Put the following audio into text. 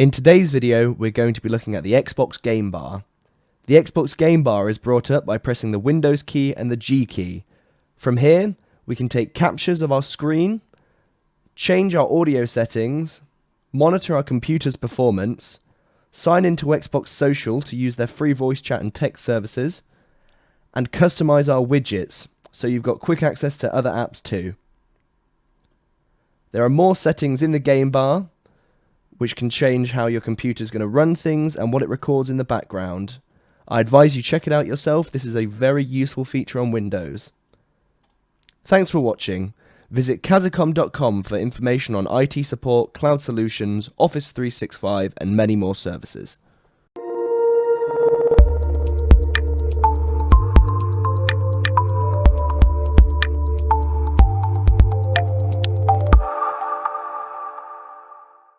In today's video, we're going to be looking at the Xbox Gamebar. The Xbox Gamebar is brought up by pressing the Windows key and the G key. From here, we can take captures of our screen, change our audio settings, monitor our computer's performance, sign into Xbox Social to use their free voice chat and text services, and customize our widgets so you've got quick access to other apps too. There are more settings in the Gamebar, which can change how your computer is going to run things and what it records in the background. I advise you check it out yourself. This is a very useful feature on Windows. Thanks for watching. Visit Kazzicom.com for information on IT support, cloud solutions, Office 365 and many more services.